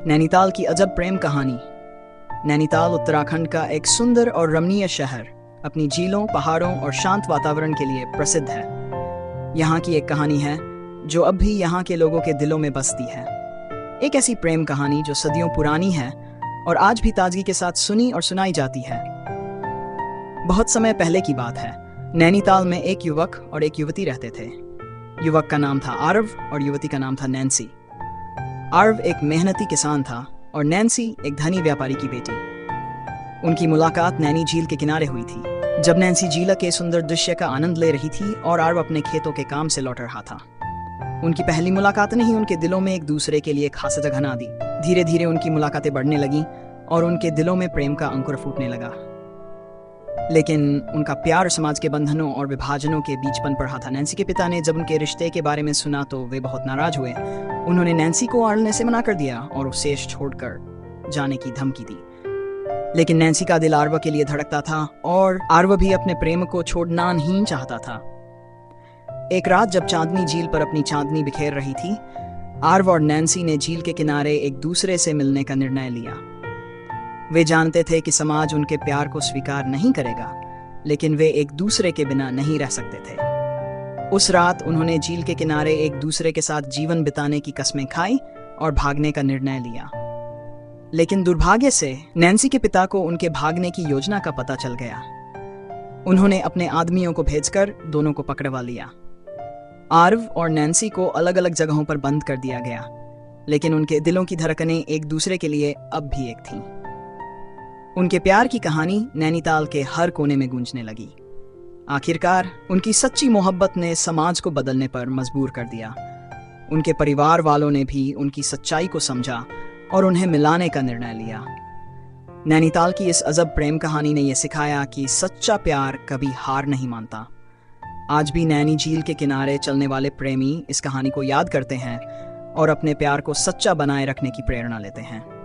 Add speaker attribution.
Speaker 1: नैनीताल की अजब प्रेम कहानी। नैनीताल उत्तराखंड का एक सुंदर और रमणीय शहर अपनी झीलों, पहाड़ों और शांत वातावरण के लिए प्रसिद्ध है। यहाँ की एक कहानी है जो अब भी यहाँ के लोगों के दिलों में बसती है। एक ऐसी प्रेम कहानी जो सदियों पुरानी है और आज भी ताजगी के साथ सुनी और सुनाई जाती है। बहुत समय पहले की बात है। नैनीताल में एक युवक और एक युवती रहते थे। युवक का नाम था आरव और युवती का नाम था नैन्सी। आरव एक मेहनती किसान था और नैन्सी एक धनी व्यापारी की बेटी। उनकी मुलाकात नैनी झील के किनारे हुई थी, जब नैन्सी झील के सुंदर दृश्य का आनंद ले रही थी और आरव अपने खेतों के काम से लौट रहा था। उनकी पहली मुलाकात ने ही उनके दिलों में एक दूसरे के लिए खास जगह ना दी। धीरे धीरे उनकी मुलाकातें बढ़ने लगीं और उनके दिलों में प्रेम का अंकुर फूटने लगा। लेकिन उनका प्यार समाज के बंधनों और विभाजनों के बीच पन पड़ा था। नैन्सी के पिता ने जब उनके रिश्ते के बारे में सुना तो वे बहुत नाराज हुए। उन्होंने नैन्सी को आड़ने से मना कर दिया और उसे शेष छोड़कर जाने की धमकी दी। लेकिन नैन्सी का दिल आरव के लिए धड़कता था और आरव भी अपने प्रेम को छोड़ना नहीं चाहता था। एक रात जब चांदनी झील पर अपनी चांदनी बिखेर रही थी, आरव और नैन्सी ने झील के किनारे एक दूसरे से मिलने का निर्णय लिया। वे जानते थे कि समाज उनके प्यार को स्वीकार नहीं करेगा, लेकिन वे एक दूसरे के बिना नहीं रह सकते थे। उस रात उन्होंने झील के किनारे एक दूसरे के साथ जीवन बिताने की कस्में खाई और भागने का निर्णय लिया। लेकिन दुर्भाग्य से नैन्सी के पिता को उनके भागने की योजना का पता चल गया। उन्होंने अपने आदमियों को भेजकर दोनों को पकड़वा लिया। आरव और नैन्सी को अलग अलग जगहों पर बंद कर दिया गया, लेकिन उनके दिलों की धड़कनें एक दूसरे के लिए अब भी एक थीं। उनके प्यार की कहानी नैनीताल के हर कोने में गूंजने लगी। आखिरकार उनकी सच्ची मोहब्बत ने समाज को बदलने पर मजबूर कर दिया। उनके परिवार वालों ने भी उनकी सच्चाई को समझा और उन्हें मिलाने का निर्णय लिया। नैनीताल की इस अजब प्रेम कहानी ने यह सिखाया कि सच्चा प्यार कभी हार नहीं मानता। आज भी नैनी झील के किनारे चलने वाले प्रेमी इस कहानी को याद करते हैं और अपने प्यार को सच्चा बनाए रखने की प्रेरणा लेते हैं।